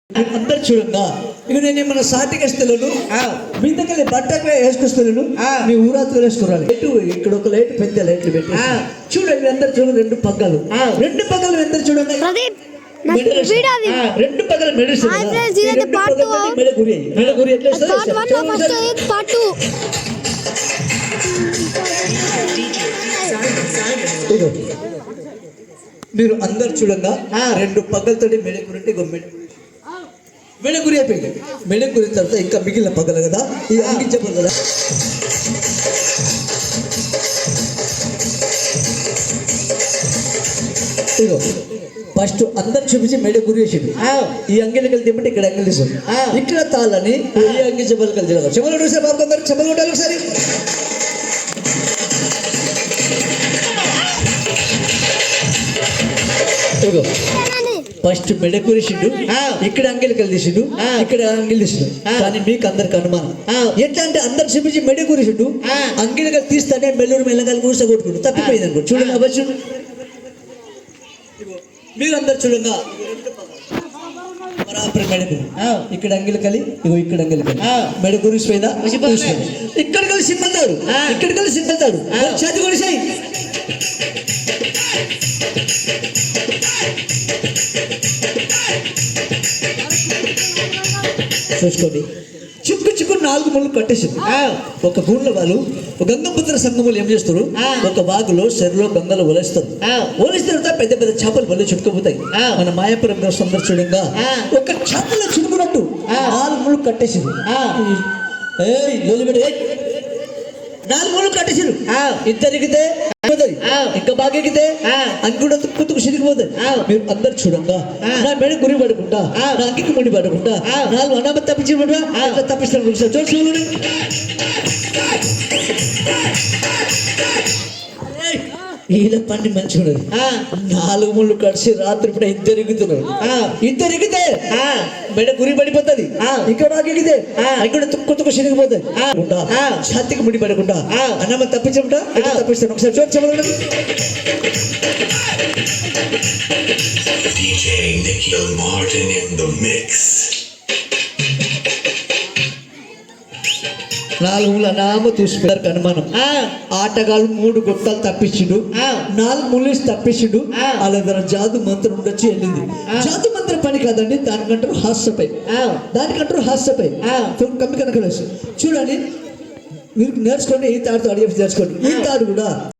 అందరు చూడంగా ఇక నేను మన సాటికేస్తున్నాను మీదకెళ్ళి బట్టకు వేసుకొస్తున్నాను మీ ఊరాత్తులు వేసుకురాలి ఇక్కడ ఒక లైట్ పెద్ద లైట్లు పెట్టి చూడండి అందరు చూడండి రెండు పగ్గాలు అందరు చూడండి రెండు పగలు మీరు అందరు చూడంగా రెండు పగలతో మెడకురంటే మెడగురి అయిపోయింది మెడగురి తర్వాత ఇంకా మిగిలిన పగలు కదా ఈ అంగించే పగల ఇగో ఫస్ట్ అందరు చూపించి మెడ గురి వేసింది ఈ అంగిలి కలిసి తిప్పండి ఇక్కడ అంగిలి తీసుకోండి ఇక్కడ తాళ్ళని ఈ అంగి చెప్పులు కలిసి చెప్పులు చూసే బాబు అందరు చెప్పులు కొట్టాలి ఒకసారి ఇగో ఫస్ట్ మెడ కురిసిండు ఇక్కడ అంగిలి కలిసిండు ఇక్కడ అంగిలి తీసిండు కానీ మీకు అందరికి అనుమానం ఎట్లా అంటే అందరు చూపించి మెడ కురిసిండు అంగిలిగా తీస్తానే మెల్లూరు మెల్లగాలి కూర్చో కొట్టుకుంటు తప్పిపోయింది అనుకో చూడండి అవ్వచ్చు మీరు అందరు చూడంగా మెడకు ఇక్కడ అంగిలి కలి ఇగో ఇక్కడ అంగిలి కలి మెడ కురిసిపోయిందా ఇక్కడ కలిసి సింపల్తాడు ఇక్కడ కలిసి సింపల్తాడు చేతి కొడిసాయి చూసుకోండి చిక్కు 4 ముళ్ళు కట్టేసింది ఒక గూళ్ళ వాళ్ళు గంగపుత్ర సంఘములు ఏం చేస్తారు ఒక బాగులో చెరులో గంగలు ఒలేస్తారు ఒలిసిన తర్వాత పెద్ద పెద్ద చేపలు వల్ల చుట్టుకుపోతాయి మన మాయాపురం సందర్శనంగా ఒక చేపలో చుట్టుకున్నట్టు 4 ముళ్ళు కట్టేసింది 4 ముళ్ళు కట్టేసారు ఇద్దరికితే ఇంకా బాగా ఎక్కితే అంగి కూడా తుక్కు సిరిగిపోతుంది మీరు అందరు చూడంగా నా మెడ గురి పడుకుంటా నా అంగికి ముడి పడుకుంటా 4 అనామతి తప్పించి తప్పిస్తాను చూడండి ఈల పండి మంచిగా ఉన్నది 4 ముళ్ళు కడిసి రాత్రి ఇప్పుడు ఇద్దరు ఎగితే మెడ గురి పడిపోతుంది ఇక్కడ బాగా ఎగితే ఇక్కడ తుక్కు సిరిగిపోతుంది ఛాతికి ముడి పడకుండా అన్నమ్మ తప్పించకుండా తప్పిస్తాను ఒకసారి చూడండి DJ Nikhil Martin in the mix. 4 ముళ్ళు అనామ చూసిపోయారు అనుమానం ఆటగాళ్ళు 3 గొట్టాలు తప్పించిండు 4 ముళ్ళు తప్పించిండు అలా జాదు మంత్రం ఉండొచ్చి వెళ్ళింది జాదు మంత్రం పని కాదండి దానికంటారు హాస్యపై కమ్మి కనుక చూడండి మీరు నేర్చుకోండి ఈ తాడుతో అడిగి నేర్చుకోండి ఈ తాడు కూడా